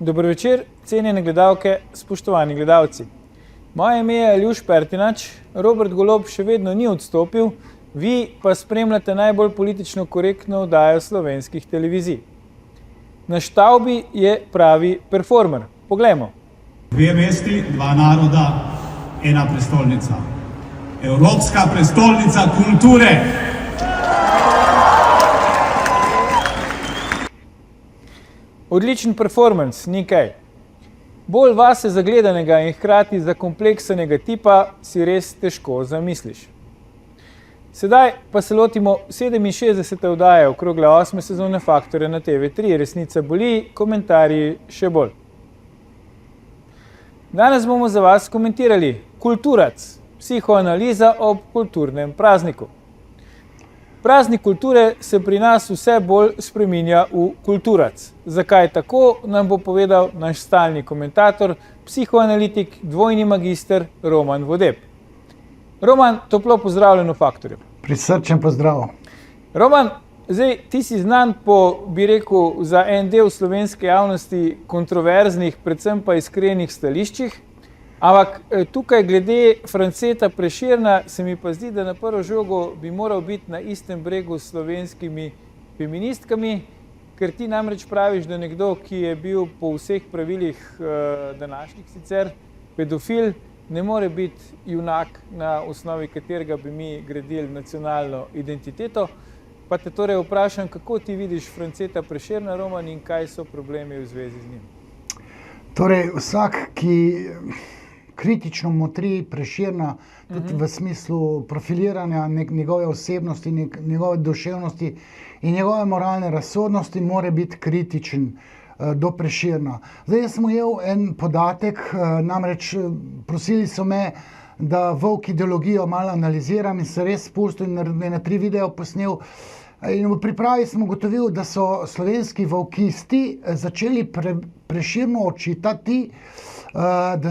Dober večer, cenjene gledalke, spoštovani gledalci. Moje ime je Aljuš Pertinač, Robert Golob še vedno ni odstopil, vi pa spremljate najbolj politično korektno oddajo slovenskih televizij. Na štavbi je pravi performer. Poglejmo. 2 mesti, 2 naroda, 1 prestolnica. Evropska prestolnica kulture. Odličen performance, ni kaj. Bolj vase zagledanega in hkrati zakompleksanega tipa si res težko zamisliš. Sedaj pa se lotimo 67. oddaje okrogle 8. sezone Faktorja na TV3. Resnica boli, komentarji še bolj. Danes bomo za vas komentirali Kulturac, psihoanaliza ob kulturnem prazniku. Praznik kulture se pri nas vse bolj spreminja v kulturac. Zakaj tako, nam bo povedal naš stalni komentator, psihoanalitik, dvojni magister Roman Vodeb. Roman, toplo pozdravljen v Faktorju. Prisrčen pozdrav. Roman, zdaj ti si znan po, bi rekel, za en del slovenske javnosti kontroverznih, predvsem pa iskrenih stališčih. Ampak tukaj glede Franceta Prešerna se mi pa zdi, da na prvo žogo bi moral biti na istem bregu s slovenskimi feministkami, ker ti namreč praviš, da nekdo, ki je bil po vseh pravilih današnjih sicer pedofil, ne more biti junak, na osnovi katerega bi mi gradili nacionalno identiteto. Pa te torej vprašam, kako ti vidiš Franceta Prešerna, Roman, in kaj so problemi v zvezi z njim? Torej, vsak, ki kritično motri Prešerna, tudi v smislu profiliranja njegove osebnosti, njegove duševnosti in njegove moralne razsodnosti, mora biti kritičen do Prešerna. Zdaj, jaz sem ujel en podatek, namreč prosili so me, da volk ideologijo malo analiziram in se res spustil in na 3 video posnel. In v pripravi sem ugotovil, da so slovenski volkisti začeli Prešernu očitati, da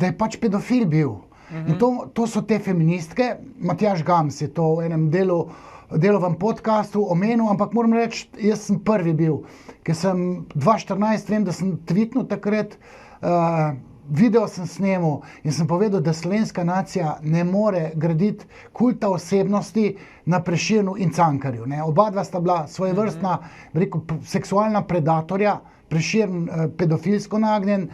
je pač pedofil bil. In to so te feministke. Matjaž Gams je to v enem delovem podcastu omenil, ampak moram reči, jaz sem prvi bil, ker sem 2014, vem, da sem tweetnil takrat, video sem snemal in sem povedal, da slovenska nacija ne more graditi kulta osebnosti na Prešernu in Cankarju. Oba dva sta bila svojevrstna, rekel, seksualna predatorja, Prešern pedofilsko nagnjen.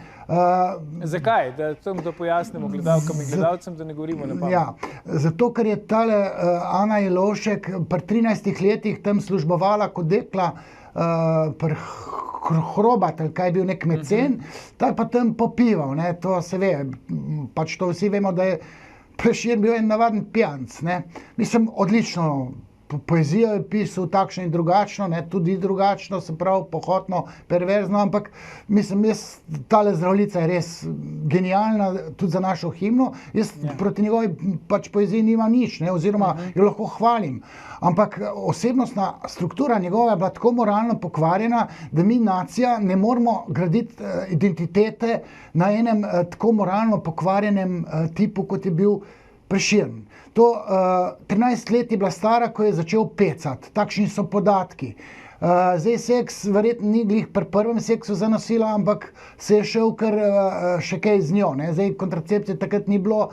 Zakaj? Da pojasnimo gledalkam in gledalcem, da ne govorimo na pamet. Ja, zato, ker je tale Ana Jelovšek pri 13 letih tam službovala kot dekla pri Hrobat, ali kaj je bil nek mecen, ta pa tam popival, to se ve, pač to vsi vemo, da je Prešern bil en navaden pijanc. Mislim, odlično poezijo je pisal, takšno in drugačno, tudi drugačno, se pravi, pohotno, perverzno, ampak mislim, tale Zdravljica je res genialna, tudi za našo himno. Jaz proti njegovi pač poeziji nimam nič, oziroma jo lahko hvalim. Ampak osebnostna struktura njegova je bila tako moralno pokvarjena, da mi, nacija, ne moramo graditi identitete na enem tako moralno pokvarjenem tipu, kot je bil Prešern. To 13 let je bila stara, ko je začel pecati. Takšni so podatki. Zdaj seks verjetno ni glih pri prvem seksu zanosila, ampak se je šel kar še kaj z njo. Zdaj kontracepcije takrat ni bilo.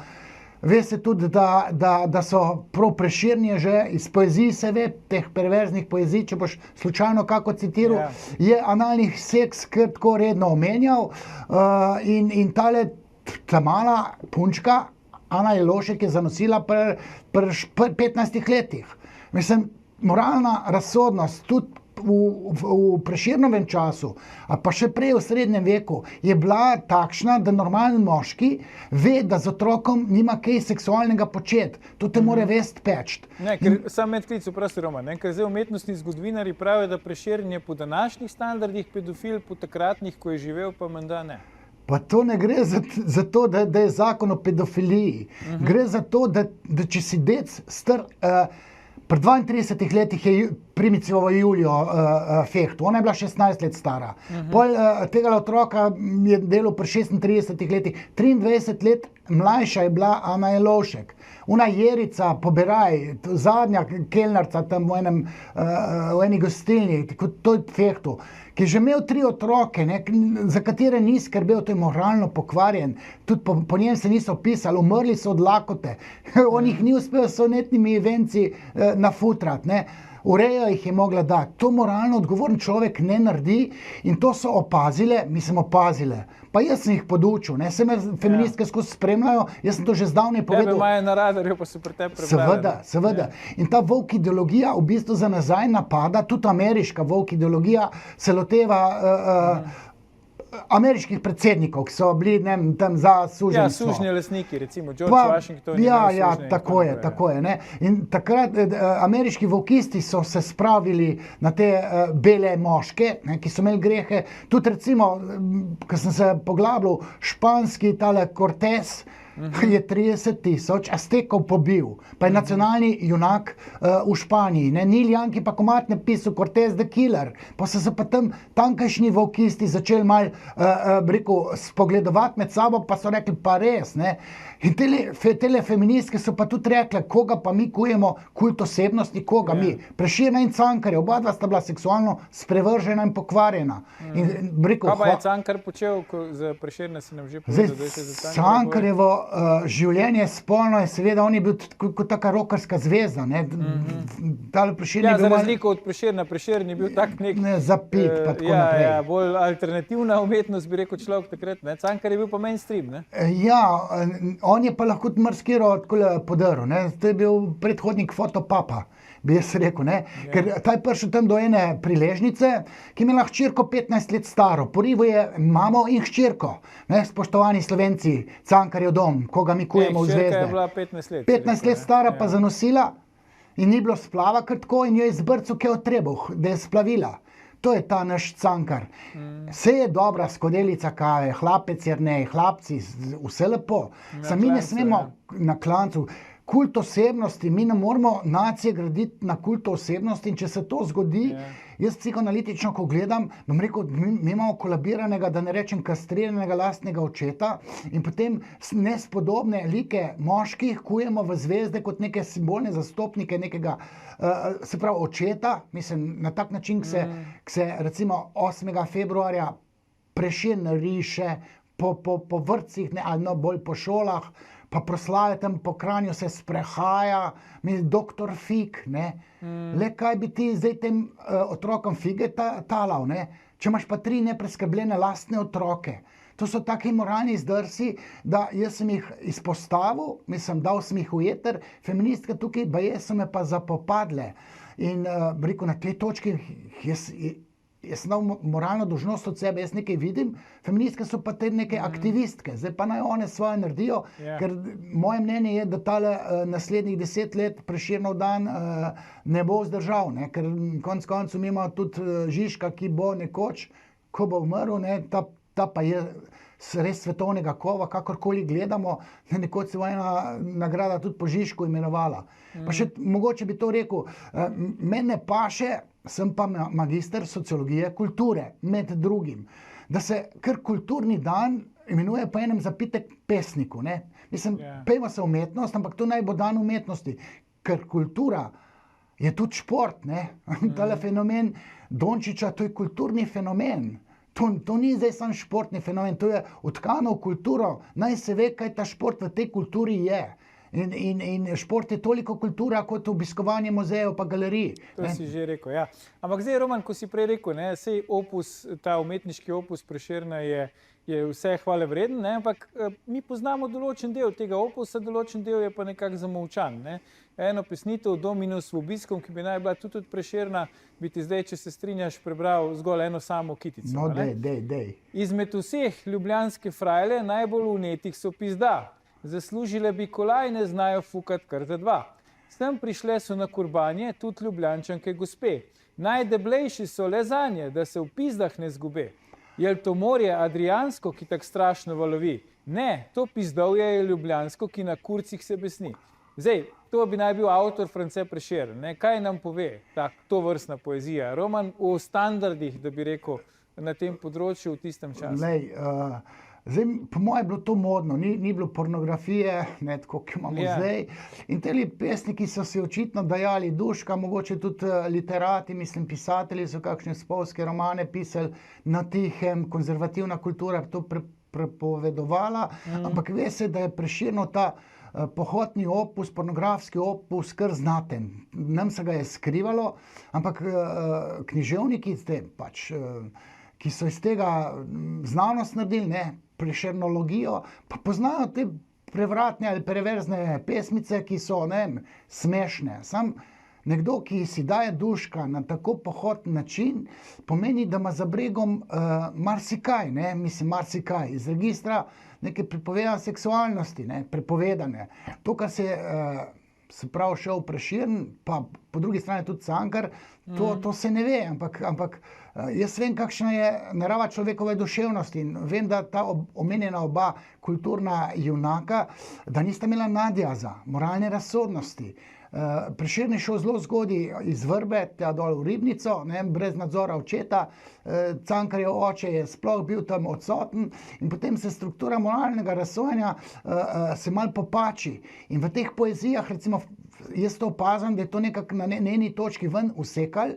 Ve se tudi, da so prav Prešernje že iz poezij, se ve, teh perverznih poezij, če boš slučajno kako citiral, je analni seks kar tako redno omenjal. In ta mala punčka, Ana Jelovšek, je zanosila pri 15 letih. Mislim, moralna razsodnost tudi v Prešernovem času, a pa še prej v srednjem veku, je bila takšna, da normalen moški ve, da z otrokom nima kaj seksualnega početi. To te mora vest peči. Sam medklic, vprosti Roman, ker zdaj umetnostni zgodovinarji pravijo, da Prešern je po današnjih standardih pedofil, po takratnih, ko je živel, pa menda ne. Pa to ne gre za to, da je zakon o pedofiliji. Gre za to, da če si dec star, pri 32 letih je Primicijovo Julijo fehtu, ona je bila 16 let stara. Pol tega otroka je delal pri 36 letih, 23 let mlajša je bila Ana Jelovšek. Una Jerica Poberaj, zadnja kelnarca tam v eni gostilni, kot to je fehtu, ki je že imel 3 otroke, ne, za katere ni skrbel, to je moralno pokvarjen, tudi po njem se niso pisali, umrli so od lakote, on jih ni uspel s sonetnimi venci nafutrat, ne. Urejo jih je mogla dati. To moralno odgovoren človek ne naredi in to so opazile, opazile. Pa jaz sem jih podučil, ne, se me feministke skozi spremljajo, jaz sem to že zdavnaj povedal. Tebe imajo na radarju, pa se pri tebi prebavljajo. Seveda. In ta woke ideologija v bistvu za nazaj napada, tudi ameriška woke ideologija se loteva ameriških predsednikov, ki so bili tam za suženjstvo. Sužnje lastniki, recimo George Washington. Tako je. Ne? In takrat ameriški vokisti so se spravili na te bele moške, ne, ki so imeli grehe. Tudi recimo, ko sem se poglabljal, španski tale Cortés, je 30,000 Aztekov pobil, pa je nacionalni junak v Španiji. Ne? Neil Young je pa komad napisal Cortés the Killer, pa so se pa tam tankajšnji vokisti začeli malo spogledovati med sabo, pa so rekli pa res. Ne? In tele feministke so pa tudi rekle, koga pa mi kujemo kult osebnosti, koga mi. Prešerna in Cankarja, oba dva sta bila seksualno sprevržena in pokvarjena. Kaj pa je Cankar počel, za Prešerna se nam že povedal? Cankarjevo življenje spolno je seveda, on je bil kot taka rokarska zvezda. Za razliko od Prešerna, Prešern je bil tak nek... Zapit, pa tako naprej. Bolj alternativna umetnost, bi rekel človek takrat. Cankar je bil pa mainstream, ne? On je pa lahko marskiral podrl. To je bil predhodnik Fotopapa, bi jaz rekel. Ne? Ker ta je prišel tam do ene priležnice, ki je imela hčerko 15 let staro. Porivo je mamo in hčerko. Spoštovani Slovenci, Cankarjev dom, koga mi kujemo v zvezde. Hčerka je bila 15 let. 15 let stara pa zanosila in ni bilo splava kar tako in jo je zbrcal kaj trebuh, da je splavila. To je ta naš Cankar. Vse je dobra skodelica kave, hlapec Jernej, hlapci, vse lepo. Mi ne smemo na klancu. Kult osebnosti, mi ne moramo nacije graditi na kultu osebnosti in če se to zgodi, jaz psihoanalitično, ko gledam, bom rekel, mi imamo kolabiranega, da ne rečem kastriranega lastnega očeta in potem nespodobne like moških kujemo v zvezde kot neke simbolne zastopnike nekega, se pravi očeta, mislim, na tak način, ki se recimo 8. februarja Prešern riše po vrtcih, ali bolj po šolah, pa proslave tam po Kranju se sprehaja, doktor Fig, ne. Le kaj bi ti zdaj tem otrokom fige talal, ne? Če imaš pa 3 nepreskrbljene lastne otroke. To so taki moralni zdrsi, da jaz sem jih izpostavil, dal sem jih v eter, feministke tukaj, baje so me pa zapopadle. In rekel, na tej točki jaz sem dal moralno dolžnost od sebe, jaz nekaj vidim, feministke so pa te neke aktivistke, zdaj pa naj one svoje naredijo, ker moje mnenje je, da tale naslednjih 10 let Prešernov dan ne bo zdržal, ne? Ker konec koncev mi imamo tudi Žižka, ki bo nekoč, ko bo umrl, ne? Ta pa je res svetovnega kova, kakorkoli gledamo, nekoč se bo ena nagrada tudi po Žižku imenovala. Pa še mogoče bi to rekel, mene paše, sem pa magister sociologije kulture, med drugim, da se kar kulturni dan imenuje po enem zapitek pesniku. Ne? Pejmo se umetnost, ampak to naj bo dan umetnosti, ker kultura je tudi šport. Tale fenomen Dončiča, to je kulturni fenomen. To ni zdaj sam športni fenomen, to je utkano v kulturo. Naj se ve, kaj ta šport v tej kulturi je. In šport je toliko kultura, kot obiskovanje muzejev pa galerij. To si že rekel, ja. Ampak zdaj, Roman, ko si prej rekel, sej opus, ta umetniški opus Prešerna je vse hvale vreden, ampak mi poznamo določen del tega opusa, določen del je pa nekako zamolčan. Eno pesnitev Dominus vobiscum, ki bi naj bila tudi od Prešerna, bi ti zdaj, če se strinjaš, prebral zgolj eno samo kitico. No, dej. Izmed vseh ljubljanske frajle najbolj vnetih so pizda. Zaslužile bi kolajne, znajo fukat kar za 2. Sem prišle so na kurbanje tudi ljubljančanke gospe. Najdeblejši so le zanje, da se v pizdah ne zgube. Jel to morje Adrijansko, ki tak strašno valovi? Ne, to pizdovje je ljubljansko, ki na kurcih se besni. Zdaj, to bi naj bil avtor France Prešern. Kaj nam pove to vrstna poezija? Roman, o standardih, da bi rekel, na tem področju v tistem času. Zdaj, po mojem je bilo to modno, ni bilo pornografije, ne, tako kot imamo zdaj. In te pesniki so si očitno dajali duška, mogoče tudi literati, mislim, pisatelji so kakšne spolske romane pisali na tihem, konzervativna kultura to prepovedovala, ampak ve se, da je Prešernov ta pohotni opus, pornografski opus, kar znaten. Nam se ga je skrivalo, ampak književniki pač, ki so iz tega znanost naredili, ne, prešernologijo, pa poznajo te prevratne ali perverzne pesmice, ki so, ne vem, smešne. Sam nekdo, ki si daje duška na tako pohoten način, pomeni, da ima za bregom marsikaj, ne, mislim, marsikaj, iz registra neke prepovedane seksualnosti, ne, prepovedane. To, kar se pravi šel Prešern, pa po drugi strani tudi Cankar, to se ne ve, ampak jaz vem, kakšna je narava človekove duševnosti in vem, da ta omenjena oba kulturna junaka, da nista imela nadjaza, moralne razsodnosti. Prešern je šel zelo zgodaj iz Vrbe, tja dol v Ribnico, ne, brez nadzora očeta, Cankarjev oče je sploh bil tam odsoten in potem se struktura moralnega razsojanja se malo popači. In v teh poezijah, recimo, jaz to opazim, da je to nekako na eni točki ven usekal,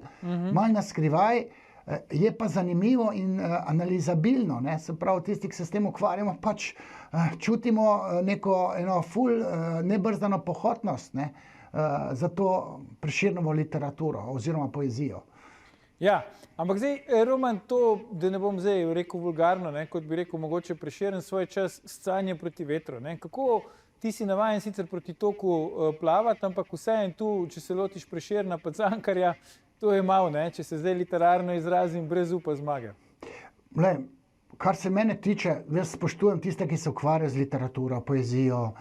malo na skrivaj, je pa zanimivo in analizabilno, ne? Se pravi, tisti, ki se s tem ukvarjamo, pač čutimo eno ful nebrzdano pohotnost, ne? Za to Prešernovo literaturo oziroma poezijo. Ja, ampak zdaj, Roman, to, da ne bom zdaj rekel vulgarno, ne, kot bi rekel, mogoče Prešern svoj čas scanje proti vetru, ne? Kako ti si navajen sicer proti toku plavati, ampak vseeno tu, če se lotiš Prešerna pa Cankarja, to je malo, ne, če se zdaj literarno izrazim, brez upa zmage. Kar se mene tiče, jaz spoštujem tiste, ki se ukvarjajo z literaturo, poezijo,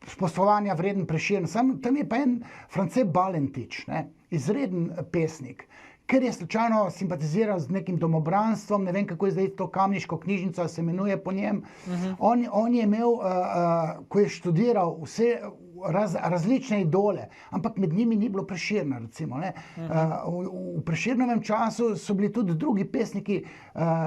spoštovanja vreden Prešern. Tam je pa en France Balentič, ne, izreden pesnik, ker je slučajno simpatiziral z nekim domobranstvom, ne vem, kako je zdaj to Kamniško knjižnico, se imenuje po njem. On je imel, ko je študiral vse različne idole, ampak med njimi ni bilo Prešerna, recimo, ne. V Prešernovem času so bili tudi drugi pesniki,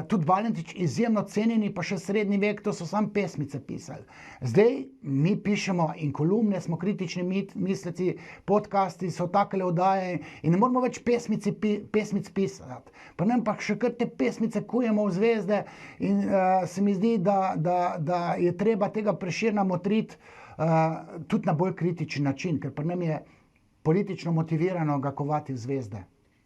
tudi Valentič izjemno cenjeni, pa še srednji vek, to so samo pesmice pisali. Zdaj mi pišemo in kolumne, smo kritični misleci, podcasti so takele oddaje in ne moramo več pesmic pisati. Pa nam pa še kar te pesmice kujemo v zvezde in se mi zdi, da je treba tega Prešerna motriti tudi na bolj kritičen način, ker pri nam je politično motivirano ga kovati v zvezde.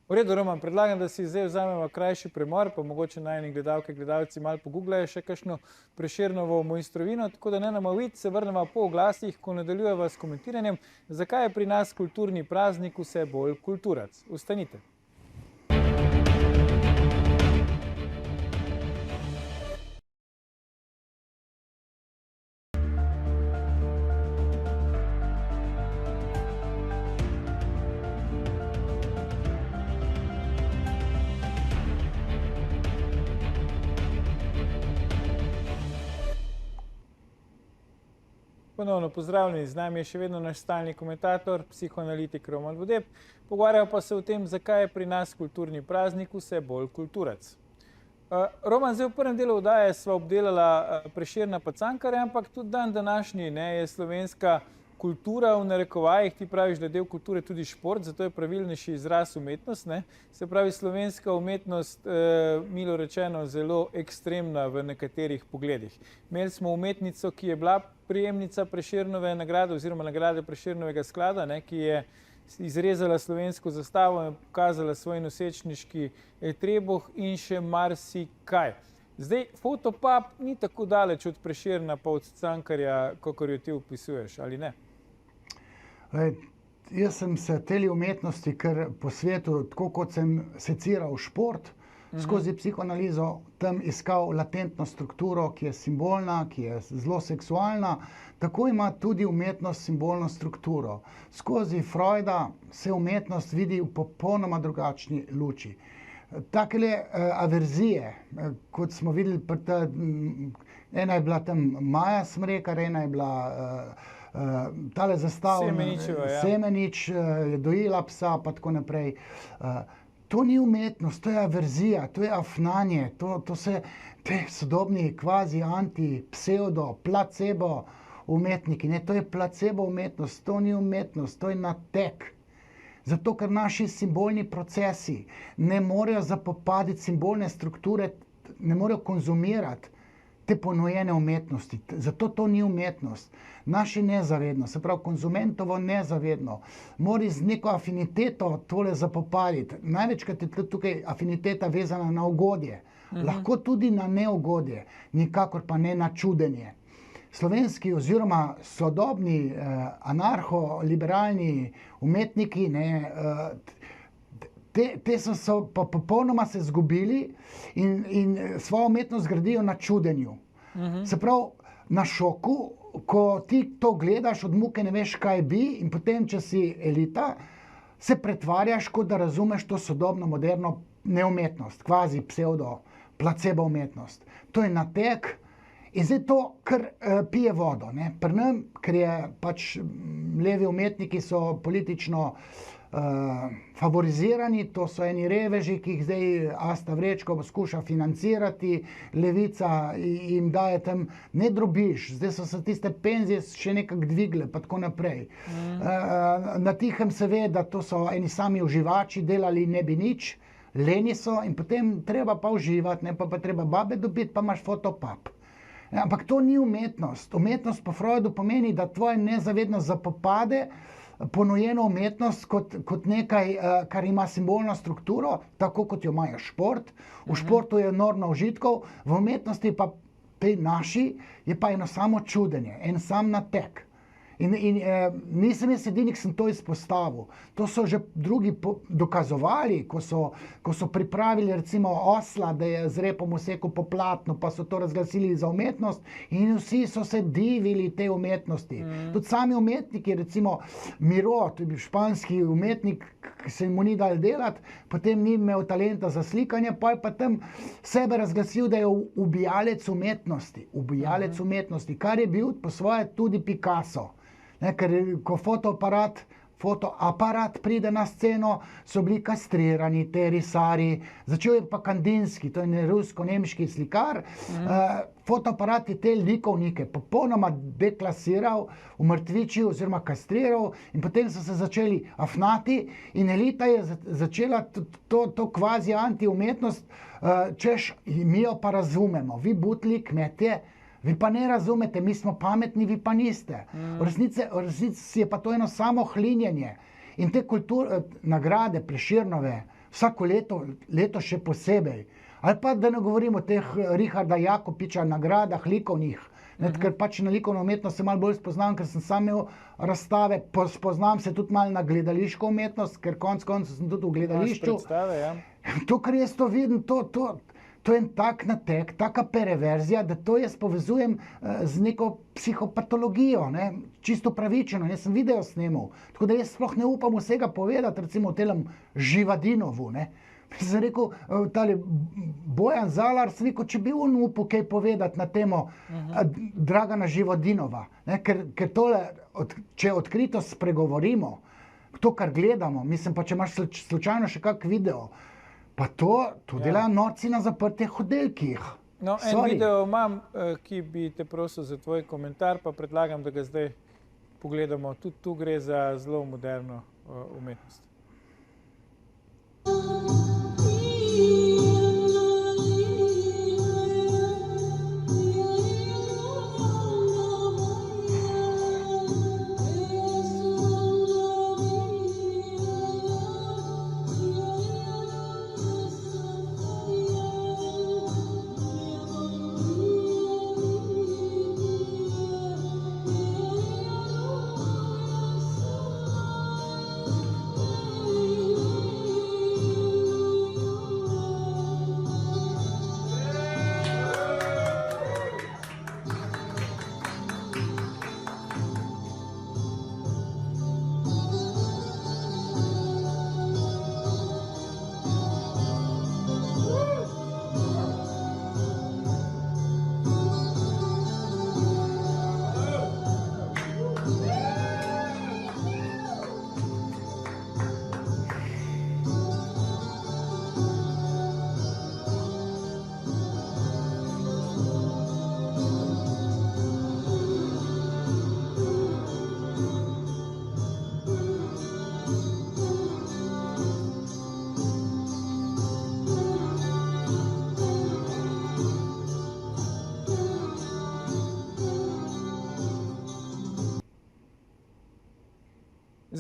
V redu, Roman, predlagam, da si zdaj vzamemo krajši premor, pa mogoče najni gledalke, gledalci malo pogooglajo še kakšno Prešernovo mojstrovino, tako da ne nam oviti, se vrnemo po oglasih, ko nadaljujeva s komentiranjem, zakaj je pri nas kulturni praznik vse bolj kulturac. Ostanite. Ponovno pozdravljeni, z nami je še vedno naš stalni komentator, psihoanalitik Roman Vodeb. Pogovarjal pa se o tem, zakaj je pri nas kulturni praznik vse bolj kulturac. Roman, zdaj v prvem delu oddaje sva obdelala Prešerna pa Cankarja, ampak tudi dan današnji, ne, je slovenska kultura v narekovajih, ti praviš, da je del kulture tudi šport, zato je pravilnejši izraz umetnost, ne. Se pravi, slovenska umetnost, milo rečeno, zelo ekstremna v nekaterih pogledih. Imeli smo umetnico, ki je bila prejemnica Prešernove nagrade oziroma nagrade Prešernovega sklada, ne, ki je izrezala slovensko zastavo in pokazala svoj nosečniški trebuh in še marsikaj. Zdaj, Fotopub ni tako daleč od Prešerna pa od Cankarja, kakor jo ti opisuješ, ali ne? Jaz sem se teli umetnosti, ker po svetu, tako kot sem seciral šport, skozi psihoanalizo tam iskal latentno strukturo, ki je simbolna, ki je zelo seksualna, tako ima tudi umetnost simbolno strukturo. Skozi Freuda se umetnost vidi v popolnoma drugačni luči. Takele averzije, kot smo videli, ena je bila tam Maja Smrekar, ena je bila tale zastava, Semeničeva, ja. Semenič, je dojela psa, pa tako naprej. To ni umetnost, to je averzija, to je afnanje, to se te sodobni kvazi anti-pseudo, placebo umetniki, ne, to je placebo umetnost, to ni umetnost, to je nateg. Zato, ker naši simbolni procesi ne morejo zapopaditi simbolne strukture, ne morejo konzumirati te ponujene umetnosti. Zato to ni umetnost. Naše nezavedno, se pravi konzumentovo nezavedno, mora z neko afiniteto tole zapopaditi. Največkrat je tukaj afiniteta vezana na ugodje. Lahko tudi na neugodje, nikakor pa ne na čudenje. Slovenski oziroma sodobni anarcho-liberalni umetniki, te so pa popolnoma se zgubili in svojo umetnost gradijo na čudenju. Se pravi, na šoku, ko ti to gledaš, od muke ne veš, kaj bi, in potem, če si elita, se pretvarjaš, kot da razumeš to sodobno, moderno neumetnost, kvazi pseudo, placebo umetnost. To je nateg. In zdaj to, kar pije vodo. Pri nam, ker je pač levi umetniki so politično favorizirani, to so eni reveži, ki jih zdaj Asta Vrečko skuša financirati, levica jim daje tam, ne drobiš, zdaj so se tiste penzije še nekako dvigle, pa tako naprej. Na tihem se ve, da to so eni sami uživači, delali ne bi nič, leni so in potem treba pa uživati, pa treba babe dobiti, pa imaš fotopap. Ampak to ni umetnost. Umetnost po Freudu pomeni, da tvoje nezavedno zapopade ponujeno umetnost kot nekaj, kar ima simbolno strukturo, tako kot jo imajo šport. V športu je enormno užitkov, v umetnosti pa tej naši je pa eno samo čudenje, en sam nateg. In nisem jaz edini, ki sem to izpostavil. To so že drugi dokazovali, ko so pripravili recimo osla, da je z repom vsekel po platnu, pa so to razglasili za umetnost in vsi so se divili tej umetnosti. Tudi sami umetniki, recimo Miro, to je bil španski umetnik, ki se mu ni dal delati, potem ni imel talenta za slikanje, pa je pa tam sebe razglasil, da je ubijalec umetnosti. Ubijalec umetnosti, kar je bil po svoje tudi Picasso. Ker ko fotoaparat pride na sceno, so bili kastrirani te risari. Začel je pa Kandinski, to je rusko-nemški slikar. Fotoaparat je te likovnike popolnoma deklasiral, umrtvičil oziroma kastriral in potem so se začeli afnati in elita je začela to kvazi anti-umetnost, češ, mi jo pa razumemo, vi butli, kmetje, vi pa ne razumete, mi smo pametni, vi pa niste. V resnici je pa to eno samo hlinjenje. In te nagrade Prešernove, vsako leto še posebej. Ali pa da ne govorimo o teh Richarda Jakopiča nagradah likovnih, ker pač na likovno umetnost se malo bolj spoznam, ker sem sam imel razstave, spoznam se tudi malo na gledališko umetnost, ker konec koncev sem tudi v gledališču. To, kar jaz to vidim, to je en tak nateg, taka pereverzija, da to jaz povezujem z neko psihopatologijo, čisto pravičeno. Jaz sem video snemal, tako da jaz sploh ne upam vsega povedati, recimo o telem Živadinovu. Sem rekel, tale Bojan Zalar, sem rekel, če bi on upal kaj povedati na temo Dragana Živadinova, ker tole, če odkrito spregovorimo, to, kar gledamo, mislim pa, če imaš slučajno še kak video, pa to delajo norci na zaprtih oddelkih. No, en video imam, ki bi te prosil za tvoj komentar, pa predlagam, da ga zdaj pogledamo. Tudi tu gre za zelo moderno umetnost.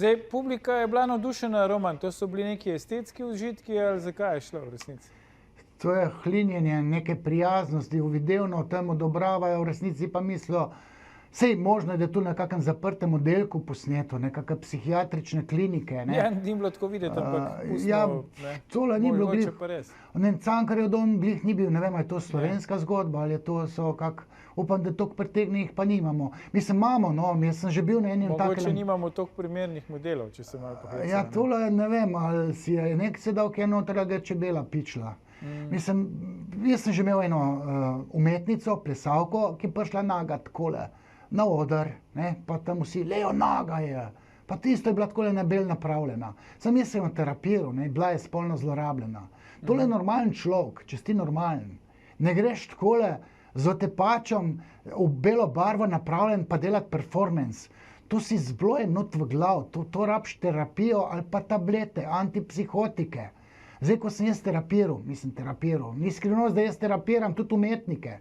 Zdaj, publika je bila navdušena, Roman, to so bili neki estetski užitki ali zakaj je šlo v resnici? To je hlinjenje neke prijaznosti, uvidevno tem odobravajo, v resnici pa mislijo, sej možno je, da je tu na kakem zaprtem oddelku posneto, nekakve psihiatrične klinike. Ne? Ja, ni bilo tako videti, ampak tole ni bilo glih. pa res. Cankarjev dom glih ni bil, ne vem, ali je to slovenska zgodba, ali je to so upam, da toliko pretegnih pa nimamo. Mislim, imamo, no, jaz sem že bil na enem takem. Mogoče nimamo toliko primernih modelov, če se malo pohecamo. Ja, tole ne vem, ali si je nek sedal, ki je noter, ga je čebela pičla. Mislim, jaz sem že imel eno umetnico, plesalko, ki je prišla naga takole na oder, ne, pa tam vsi, Leo, naga je. Pa tisto je bila takole na bel napravljena. Sam jaz sem jo terapiral, ne, bila je spolno zlorabljena. Tole je normalen človek, če si ti normalen. Ne greš takole z otepačem v belo barvo napravljen pa delati performance. To si zbloje not v glav, to rabiš terapijo ali pa tablete, antipsihotike. Zdaj, ko sem jaz terapiral, ni skrivnost, da jaz terapiram tudi umetnike.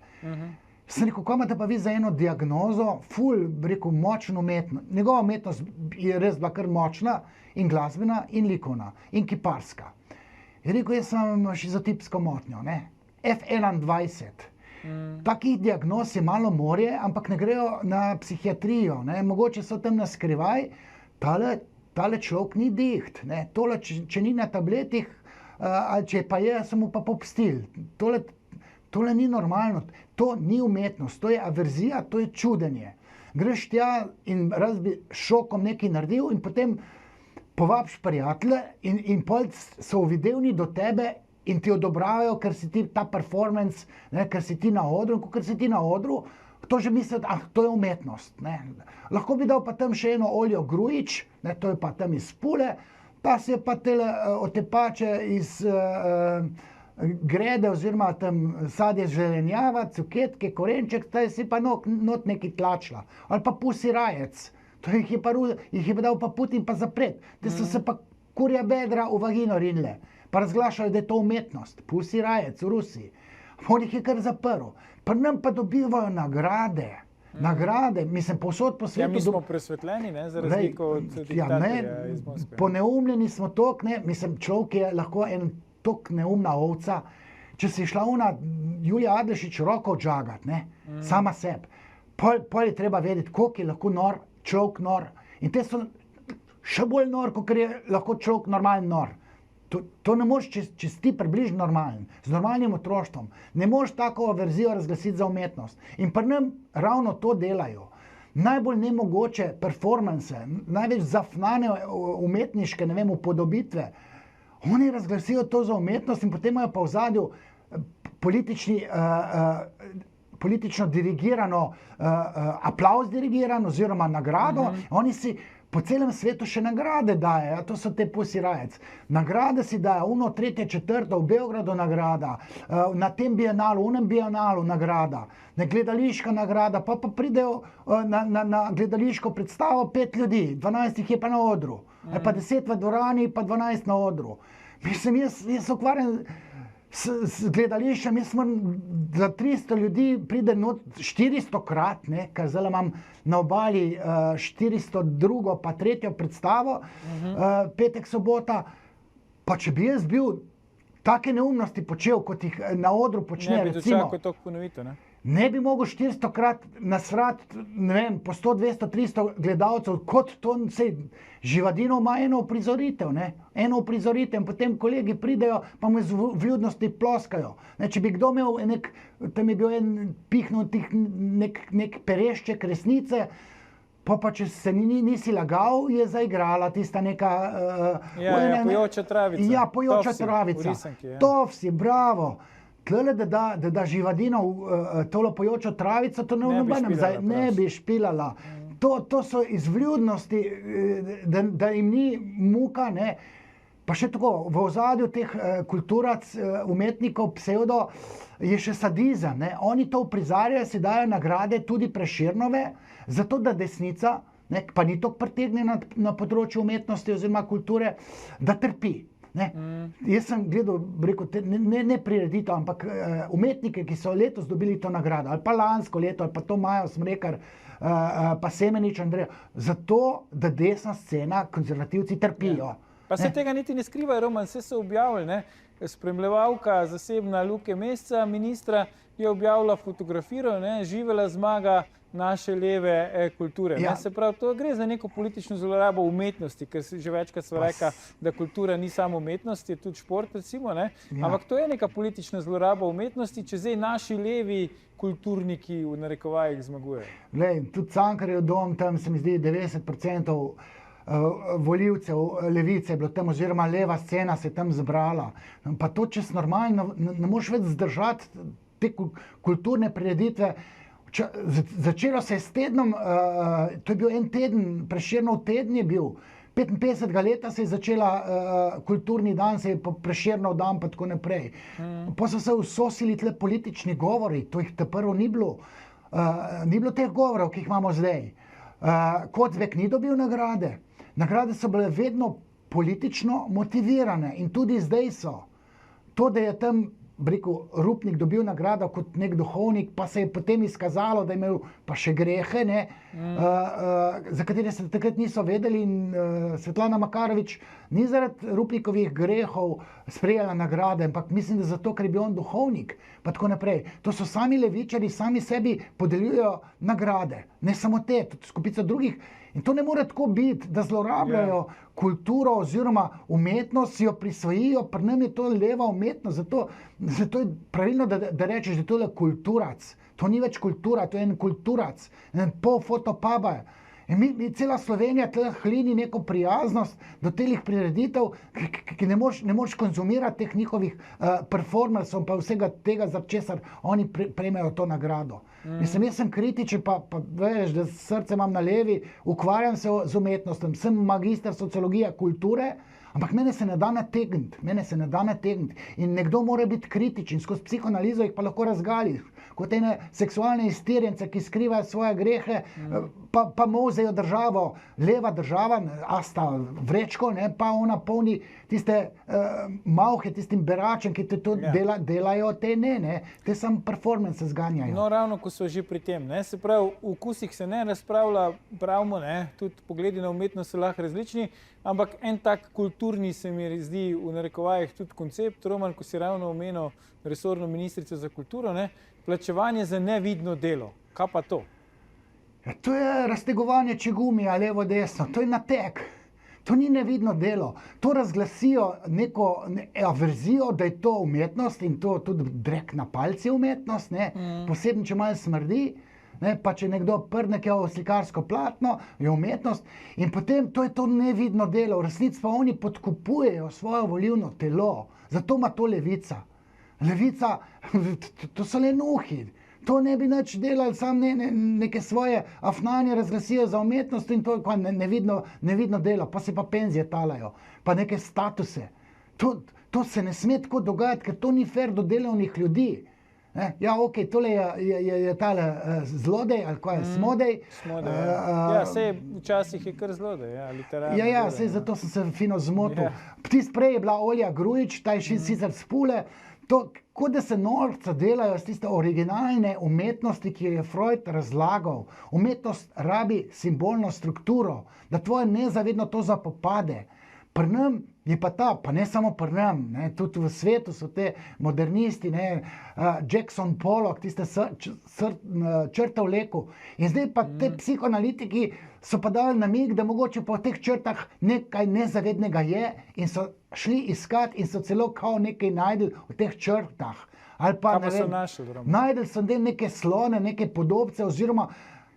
Sem rekel, ko imate pa vi za eno diagnozo, ful, rekel, močen umetnost. Njegova umetnost je res bila kar močna in glasbena in likovna in kiparska. Je rekel, jaz sem šizotipsko motnjo, ne? F21. Takih diagnoz je malo morje, ampak ne grejo na psihiatrijo, ne? Mogoče so tam na skrivaj, tale človek ni diht, ne? Tole, če ni na tabletih, ali če pa je, so mu pa popustil. Tole ni normalno, to ni umetnost, to je averzija, to je čudenje. Greš tja in raz bi šokom nekaj naredil in potem povabiš prijatelje in pol so uvidevni do tebe in ti odobravajo, ker si ti ta performance, ne, ker si ti na odru, in ker si ti na odru, to že mislijo, to je umetnost. Ne. Lahko bi dal pa tam še eno Oljo Grujič, ne, to je pa tam iz Pule, pa se je pa tele otepače iz grede oziroma tam sadje zelenjava, cuketke, korenček, taj si pa not neki tlačila. Ali pa pusi rajec, to jih je pa dal pa Putin pa zapret. Te so se pa kurja bedra v vagino rinile, pa razglašali, da je to umetnost. Pusi rajec v Rusiji. On jih je kar zaprl. Pa nam pa dobivajo nagrade. Nagrade, mislim, povsod po svetu. Ja, mi smo presvetljeni, ne, za razliko od diktatorja iz Moskve. Poneumljeni smo tok, ne, mislim, človek je lahko en tok neumna ovca. Če si šla una Julija Adlešič roko odžagat, ne, sama sebi, pol je treba vedeti, koliko je lahko nor, človek nor. In te so še bolj nor, kot je lahko človek normalen nor. To ne moreš, če si ti približno normalen, z normalnim otroštvom, ne moreš tako verzijo razglasiti za umetnost. In pri nam ravno to delajo. Najbolj nemogoče performance, največ zafnane umetniške, ne vem, upodobitve. Oni razglasijo to za umetnost in potem imajo pa v zadju politično dirigirano, aplavz dirigiran oziroma nagrado. Oni si po celem svetu še nagrade dajo, to so te pusi rajec. Nagrade si dajo, 1., 3., 4. v Beogradu nagrada, na tem bienalu, unem bienalu nagrada, gledališka nagrada, pa pridejo na gledališko predstavo 5 ljudi, 12 jih je pa na odru, pa 10 v dvorani, pa 12 na odru. Mislim, jaz ukvarjam s gledališčem, jaz moram za 300 ljudi pride 400-krat, ker zdaj imam na obali 402. pa 3. predstavo, petek, sobota, pa če bi jaz bil take neumnosti počel, kot jih na odru počne, ne bi dočakal toliko ponovitev, ne? Ne bi mogel 400-krat nasrat, ne vem, po 100, 200, 300 gledalcev, kot to Živadinov ima eno uprizoritev, ne? Eno uprizoritev in potem kolegi pridejo, pa mu z vljudnosti ploskajo. Ne, če bi kdo imel tam je bil en pihnutih nek perešček resnice, pa če se nisi lagal, je zaigrala tista neka... pojoča travica. Ja, pojoča travica. Tovsi, bravo. Tlele, da da Živadinov tole pojočo travico, to ne bi špilala. To so iz vljudnosti, da jim ni muka, ne. Pa še tako, v ozadju teh kulturac, umetnikov, psevdo, je še sadizem, ne. Oni to uprizarjajo, si dajo nagrade tudi Prešernove, zato da desnica, ne, pa ni toliko pritegnjena na področju umetnosti oziroma kulture, da trpi. Ne? Jaz sem gledal, rekel, ne prireditev, ampak umetnike, ki so letos dobili to nagrado, ali pa lansko leto, ali pa to Majo Smrekar, pa Semenič Andrej, zato, da desna scena, konzervativci trpijo. Pa se tega niti ne skrivajo, Roman, vse so objavili. Ne? Spremljevalka zasebna Luke Mesca, ministra, je objavila fotografijo, živela zmaga naše leve kulture. Ja. Se pravi, to gre za neko politično zlorabo umetnosti, ker si že večkrat sva rekla, da kultura ni samo umetnost, je tudi šport, recimo, ne? Ja. Ampak to je neka politična zloraba umetnosti, če zdaj naši levi kulturniki v narekovajih zmagujejo. Glej, tudi Cankarjev dom, tam se mi zdi 90% volivcev levice je bilo tam, oziroma leva scena se je tam zbrala. Pa to čez normalno, ne moreš več zdržati te kulturne prireditve. Začelo se je s tednom, to je bil en teden, Prešernov teden je bil, 55. leta se je začela kulturni dan, se je Prešernov dan pa tako naprej. Pa so se usosili tle politični govori, to jih te prvo ni bilo. Ni bilo teh govorov, ki jih imamo zdaj. Kocbek ni dobil nagrade. Nagrade so bile vedno politično motivirane in tudi zdaj so. To, da je tam Rupnik dobil nagrado kot nek duhovnik, pa se je potem izkazalo, da je imel pa še grehe, za katere se takrat niso vedeli, in Svetlana Makarovič ni zaradi Rupnikovih grehov sprejela nagrade, ampak mislim, da zato, ker je bil on duhovnik, pa tako naprej. To so sami levičari, sami sebi podeljujejo nagrade, ne samo te, tudi skupica drugih. In to ne more tako biti, da zlorabljajo kulturo oziroma umetnost, si jo prisvojijo, pri nam je to leva umetnost, zato je pravilno, da rečeš, da je to kulturac. To ni več kultura, to je en kulturac, en pol fotopaba. In mi cela Slovenija tle hlini neko prijaznost do telih prireditev, ki ne moreš konzumirati teh njihovih performansov, pa vsega tega, za česar oni prejmejo to nagrado. Mislim, jaz sem kritičen, pa veš, da srce imam na levi, ukvarjam se z umetnostjo, sem magister sociologije kulture, ampak mene se ne da nategniti. In nekdo mora biti kritičen, skozi psihoanalizo jih pa lahko razgali, kot ene seksualne iztirjence, ki skrivajo svoje grehe, pa mozejo državo, leva država, asta vrečko, pa ona polni tiste malhe, tistim beračem, ki to delajo, te sam performance zganjajo. No, ravno ko so že pri tem, se pravi, v vkusih se ne razpravlja, pravimo, tudi pogledi na umetnost so lahko različni, ampak en tak kulturni se mi zdi v narekovajih tudi koncept, Roman, ko si ravno omenil resorno ministrico za kulturo, plačevanje za nevidno delo. Kaj pa to? Ja, to je raztegovanje čigumija levo desno, to je nateg. To ni nevidno delo. To razglasijo neko averzijo, da je to umetnost, in to tudi drek na palci umetnost, posebno, če malo smrdi. Pa če nekdo prdne v slikarsko platno, je umetnost, in potem to je to nevidno delo. V resnici pa oni podkupujejo svojo volilno telo, zato ima to levica. Levica, to so lenuhi, to ne bi nič delali, samo neke svoje afnanje razglasijo za umetnost, in to je nevidno delo, pa se pa penzije talajo, pa neke statuse. To se ne sme tako dogajati, ker to ni fair do delovnih ljudi. Ja, ok, tole je tale zlodej, ali kaj je, smodej. Ja, sej včasih je kar zlodej, literarno. Ja, sej zato sem se fino zmotil. Tist prej je bila Olja Grujič, ta je sicer spule, to, kot da se norca delajo z tiste originalne umetnosti, ki jo je Freud razlagal. Umetnost rabi simbolno strukturo, da tvoje nezavedno to zapopade. Pri nam je pa pa ne samo pri nam, tudi v svetu so te modernisti, Jackson Pollock, tiste črte v leku. In zdaj pa te psihoanalitiki so pa dali namig, da mogoče po teh črtah nekaj nezavednega je, in so šli iskati in so celo kao nekaj najdli v teh črtah. Ali pa, Kaj pa so našli? najdli so neke slone, neke podobce, oziroma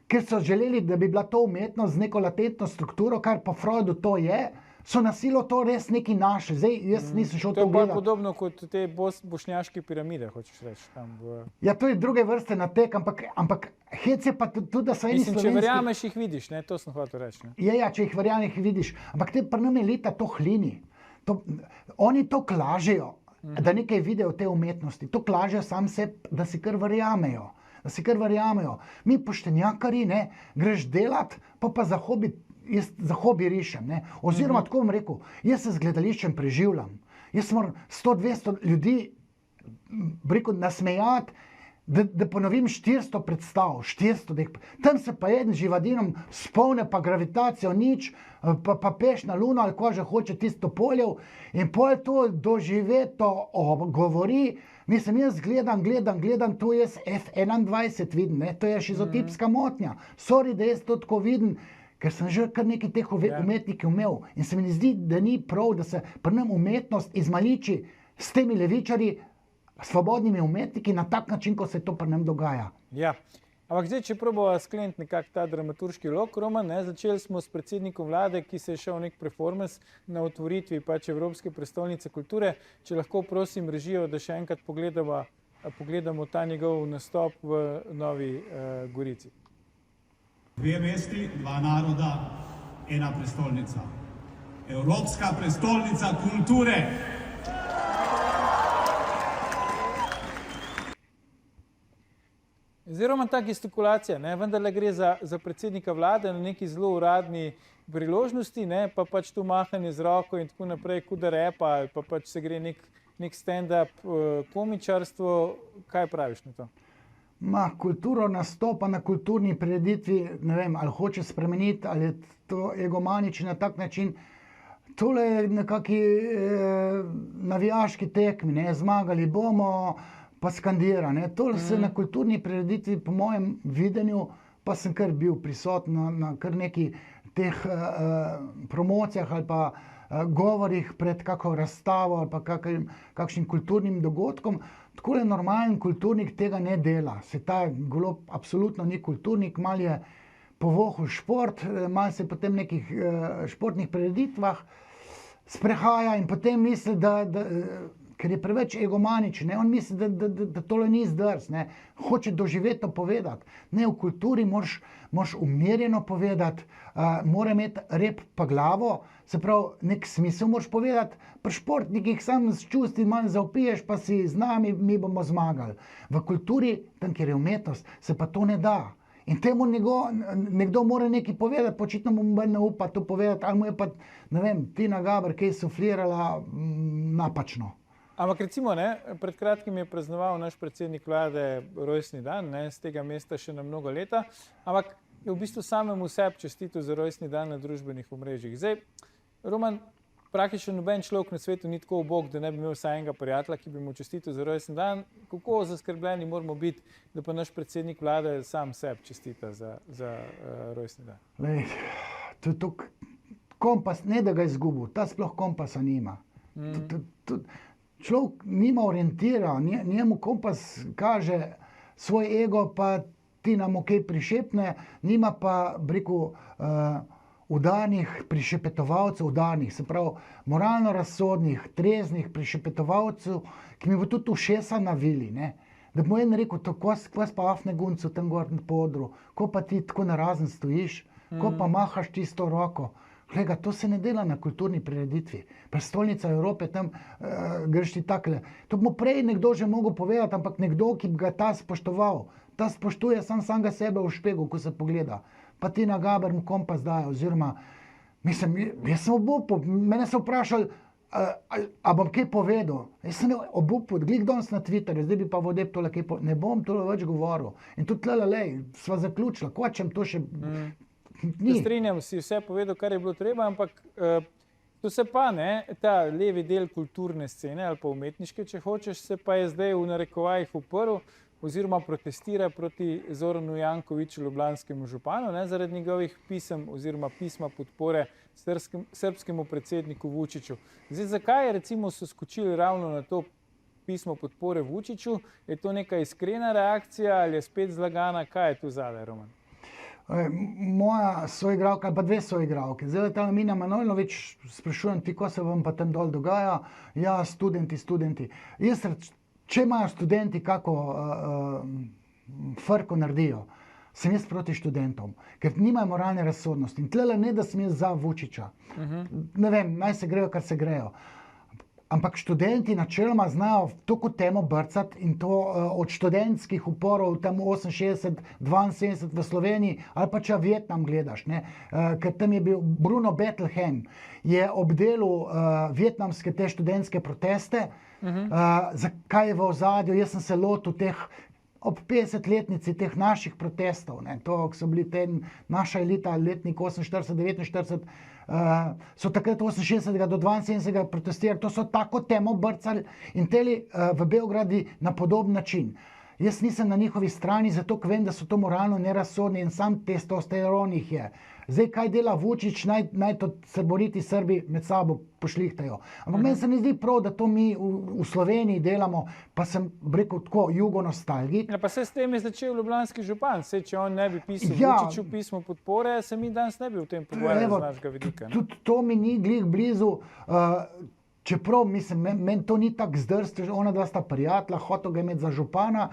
ker so želeli, da bi bila to umetnost z neko latentno strukturo, kar pa Freudu to je, so na silo to res nekaj našli. Zdaj, jaz nisem šel to gledati. To je bolj podobno kot te bošnjaške piramide, hočeš reči. Ja, to je druge vrste nateg, ampak hec je pa tudi, da so eni slovenski... Če verjameš, jih vidiš, to sem hotel reči. Ja, če jih verjameš, jih vidiš. Ampak te pri nam elita to hlini. Oni to klažejo, da nekaj vidijo te umetnosti. To klažejo sam sebi, da si kar verjamejo. Mi poštenjakari, greš delat, pa za hobi, jaz za hobi rišem, oziroma tako bom rekel, jaz se z gledališčem preživljam. Jaz moram 100-200 ljudi nasmejati, da ponovim 400 predstav, 400, tam se pa en živadinom spolne, pa gravitacijo nič, pa peš na luno ali ko že hoče tisto poljev in pol to doživeto govori. Mislim, jaz gledam, to jaz F21 vidim, ne? To je šizotipska motnja. Sorry, da jaz to tako vidim, ker sem že kar nekaj teh umetnikov imel in se mi zdi, da ni prav, da se pri nam umetnost izmaliči s temi levičarji, svobodnimi umetniki na tak način, ko se to pri nam dogaja. Ja, ampak zdaj, če probava skleniti nekak ta dramaturški lok, Roman, začeli smo s predsednikom vlade, ki se je šel nek performance na otvoritvi pač Evropske prestolnice kulture. Če lahko prosim režijo, da še enkrat pogledamo ta njegov nastop v Novi Gorici. 2 mesti, 2 naroda, 1 prestolnica. Evropska prestolnica kulture. Zdaj, Roman, ta gestikulacija, vendarle gre za predsednika vlade na neki zelo uradni priložnosti, pa pač tu mahanje z roko in tako naprej, kuda repa, ali pa pač se gre nek stand-up komičarstvo. Kaj praviš na to? Kulturo nastopa na kulturni prireditvi, ne vem, ali hoče spremeniti, ali je to egomanični na tak način. Tole je nekaki navijaški tekmi, zmagali bomo, pa skandira. Tole se na kulturni prireditvi, po mojem videnju, pa sem kar bil prisoten na kar neki teh promocijah ali pa govorih pred kako razstavo ali pa kakšnim kulturnim dogodkom. Takole normalen kulturnik tega ne dela. Se ta Golob absolutno ni kulturnik, mal je povohal šport, mal se potem v nekih športnih prireditvah sprehaja in potem misli, ker je preveč egomaničen, on misli, da tole ni zdrs, hoče doživeto povedati. Ne, v kulturi moraš umirjeno povedati, mora imeti rep pa glavo, se pravi, nek smisel moraš povedati. Pri športnikih sam s čustvi manj zaupiješ, pa si z nami, mi bomo zmagali. V kulturi, tam, kjer je umetnost, se pa to ne da. In temu nekdo mora nekaj povedati, počitno mu ne upa to povedati, ali mu je pa, ne vem, Tina Gaber kaj suflirala napačno. Ampak recimo, pred kratkim je praznoval naš predsednik vlade rojstni dan, z tega mesta še na mnogo leta, ampak je v bistvu samemu sebi čestitil za rojstni dan na družbenih omrežjih. Zdaj, Roman, praktično noben človek na svetu ni tako ubog, da ne bi imel vsaj enega prijatelja, ki bi mu čestitil za rojstni dan. Kako zaskrbljeni moramo biti, da pa naš predsednik vlade sam sebi čestita za rojstni dan? Lej, to kompas, ne da ga je izgubil, ta sploh kompasa nima. Človek nima orientira, njemu kompas kaže svoj ego, pa ti nam kaj prišepne, nima pa, udarnih prišepetovalcev, se pravi, moralno razsodnih, treznih prišepetovalcev, ki mi bo tudi ušesa navili, da bi mu en rekel, ko pa afne guncu tam gor na podru, ko pa ti tako narazen stojiš, ko pa mahaš tisto roko. Glega, to se ne dela na kulturni prireditvi. Prestolnica Evrope, tam greš ti takle. To bi mu prej nekdo že mogel povedati, ampak nekdo, ki bi ga ta spoštoval. Ta spoštuje samega sebe v špegu, ko se pogleda. Pa Tina Gaber mu kompas daje, oziroma, mislim, jaz sem obupal, mene so vprašali, a bom kaj povedal. Jaz sem obupal, glik danes na Twitterju, zdaj bi pa vodeb tole kaj povedal. Ne bom tole več govoril. In tudi tlele, sva zaključila, kočem to še... Strinjam, si vse povedal, kar je bilo treba, ampak to se pa, ta levi del kulturne scene ali pa umetniške, če hočeš, se pa je zdaj v narekovajih uprl oziroma protestira proti Zoranu Jankoviću, ljubljanskemu županu, zaradi njegovih pisem oziroma pisma podpore srbskemu predsedniku Vučiću. Zdaj, zakaj recimo so skočili ravno na to pismo podpore Vučiću? Je to neka iskrena reakcija ali je spet zlagana? Kaj je tu zadaj, Roman? Moja soigralka, ali pa 2 soigralke. Zdaj je ta Mina Manojlović, sprašujem ti, ko se vam pa tam dol dogaja. Ja, študenti. Če imajo študenti kako frko naredijo, sem jaz proti študentom, ker nimajo moralne razsodnosti. In tlele ne, da sem jaz za Vučića. Ne vem, naj se grejo, kar se grejo. Ampak študenti načeloma znajo to kot temo brcati in to od študentskih uporov tam 68, 72 v Sloveniji ali pa če Vietnam gledaš, ne? Ker tam je bil Bruno Bettelheim, je obdelal vietnamske te študentske proteste, zakaj je v ozadju, jaz sem se lotil teh ob 50-letnici teh naših protestov, ne, to, ko so bili naša elita, letnik 48-49, so takrat 68 do 72 protestirali, to so tako temo brcali in teli v Beogradi na podoben način. Jaz nisem na njihovi strani, zato ker vem, da so to moralno nerazsodni in sam testosteron jih je. Zdaj, kaj dela Vučić, naj to srboriti Srbi med sabo pošlihtajo. Ampak meni se ne zdi prav, da to mi v Sloveniji delamo, pa sem rekel tako jugonostalgik. Ja, pa se s tem je začel ljubljanski župan. Če on ne bi pisal Vučiću pismo podpore, se mi danes ne bi v tem pogovarjali z našega vidika. Tudi to mi ni glih blizu. Čeprav, mislim, meni to ni tako zdrst, ona dva sta prijatelja, hotel ga imeti za župana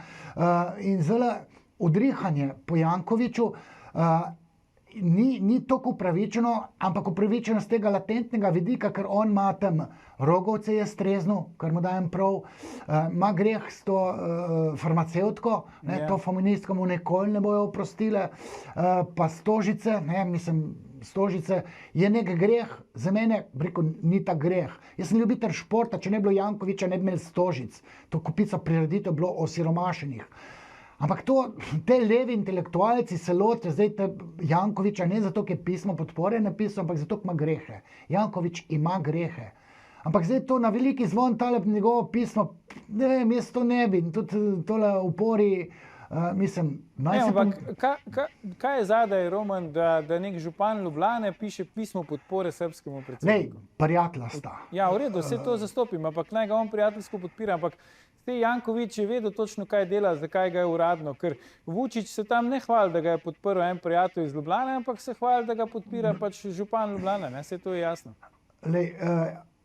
in zelo odrihanje po Jankoviću ni tako upravičeno, ampak upravičeno z tega latentnega vidika, ker on ima tam Rogovce je strezno, kar mu dajem prav, ima greh s to farmacevtko, to feministko mu nikoli ne bojo oprostile, pa Stožice, Stožice je nek greh, za mene, rekel, ni ta greh. Jaz sem ljubitelj športa, če ne bilo Jankovića, ne bi imeli Stožic. To kupica prireditev bilo osiromašenih. Ampak te levi intelektualci se lotijo zdaj Jankovića ne zato, ker je pismo podpore napisal, ampak zato, ker ima grehe. Janković ima grehe. Ampak zdaj to na veliki zvon tale njegovo pismo, ne vem, jaz to ne bi. In tudi tole upori, mislim, kaj je zadaj, Roman, da nek župan Ljubljane piše pismo podpore srbskemu predsedniku? Lej, prijatelja sta. Ja, v redu, vse to zastopim, ampak naj ga on prijateljsko podpira, ampak Janković je vedel točno, kaj dela, zakaj ga je uradno, ker Vučić se tam ne hvali, da ga je podprl en prijatelj iz Ljubljane, ampak se hvali, da ga podpira pač župan Ljubljane, vse to je jasno. Lej,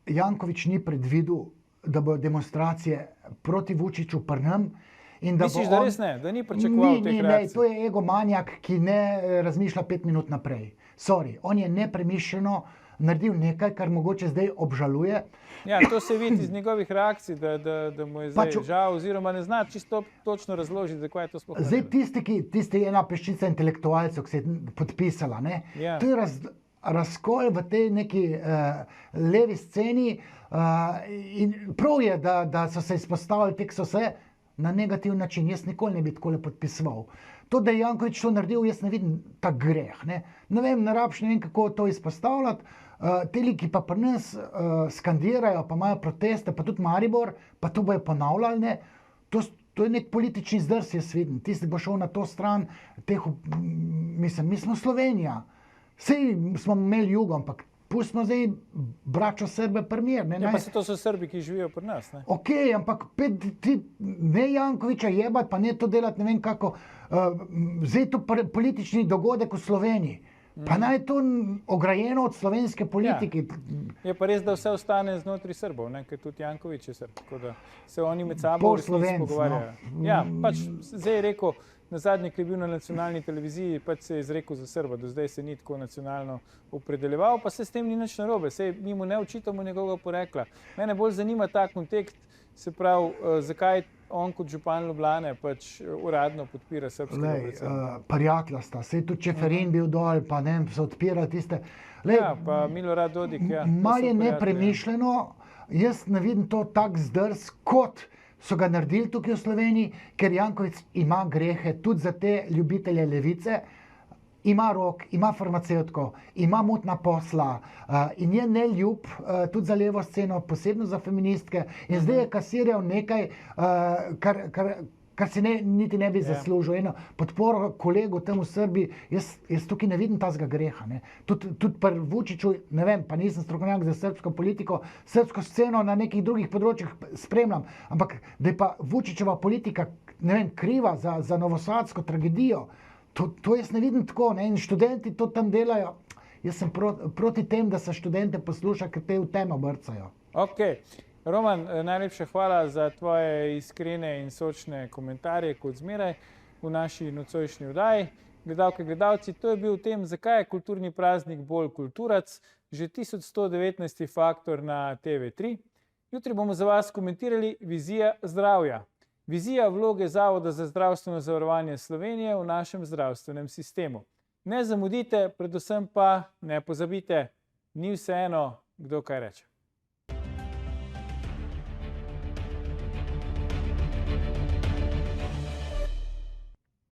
Janković ni predvidel, da bodo demonstracije proti Vučiću pri nam. Misliš, da res ne, da ni pričakoval teh reakcij? To je egomanjak, ki ne razmišlja 5 minut naprej. Sorry, on je nepremišljeno naredil nekaj, kar mogoče zdaj obžaluje. Ja, to se vidi iz njegovih reakcij, da mu je zdaj žal, oziroma ne zna čisto točno razložiti, zakaj je to sploh naredil. Zdaj tisti ena peščica intelektualcev, ki se je podpisala, ne? Ja. To je razkol v tej neki levi sceni in prav je, da so se izpostavili te, ki so se na negativ način. Jaz nikoli ne bi takole podpisoval. To, da je Janković to naredil, jaz ne vidim ta greh. Ne vem, ne vem, kako to izpostavljati. Teli, ki pa pri nas skandirajo, pa imajo proteste, pa tudi Maribor, pa to bojo ponavljali, ne? To je nek politični zdrs, jaz vidim. Tisti bo šel na to stran, mislim, mi smo Slovenija. Sej smo imeli jugo, ampak pustimo zdaj bračo Srbe primer. Ja, pa se to so Srbi, ki živijo pri nas. Ne? Ok, ampak ne Jankovića jebati, pa ne to delati, ne vem kako. Zdaj to politični dogodek v Sloveniji. Pa naj to ograjeno od slovenske politike. Ja. Je pa res, da vse ostane znotraj Srbov, ker tudi Janković je Srb, tako da se oni med sabo pogovarjajo. No. Ja, pač zdaj je rekel, na zadnje, ki je bil na nacionalni televiziji, pač se je izrekel za Srba, do zdaj se ni tako nacionalno opredeljeval, pa se s tem ni nič narobe, mi mu ne očitamo njegovega porekla. Mene bolj zanima ta kontekst, se pravi, zakaj on kot župan Ljubljane pač uradno podpira srbskega predsednika. Prijatelja sta, sej tudi Čeferin bil dol, pa ne vem, se odpira tiste. Ja, pa Milorad Dodik, ja. Malo je nepremišljeno, jaz ne vidim to tak zdrs, kot so ga naredili tukaj v Sloveniji, ker Janković ima grehe tudi za te ljubitelje levice, ima rok, ima farmacevtko, ima mutna posla in je neljub tudi za levo sceno, posebno za feministke in zdaj je kasirjal nekaj, kar si niti ne bi zaslužil. Eno podporo kolegu tam v Srbiji, jaz tukaj ne vidim tazga greha. Tudi pri Vučiću, ne vem, pa nisem strokovnjak za srbsko politiko, srbsko sceno na nekih drugih področjih spremljam, ampak da je pa Vučićeva politika, ne vem, kriva za novosadsko tragedijo, to jaz ne vidim tako, in študenti to tam delajo. Jaz sem proti tem, da se študente posluša, ker te v temo brcajo. Ok. Roman, najlepša hvala za tvoje iskrene in sočne komentarje, kot zmeraj v naši nocojšnji oddaji. Gledalke, gledalci, to je bil o tem, zakaj je kulturni praznik bolj kulturac, že 1119. Faktor na TV3. Jutri bomo za vas komentirali vizija zdravja. Vizija vloge Zavoda za zdravstveno zavarovanje Slovenije v našem zdravstvenem sistemu. Ne zamudite, predvsem pa ne pozabite, ni vseeno, kdo kaj reče.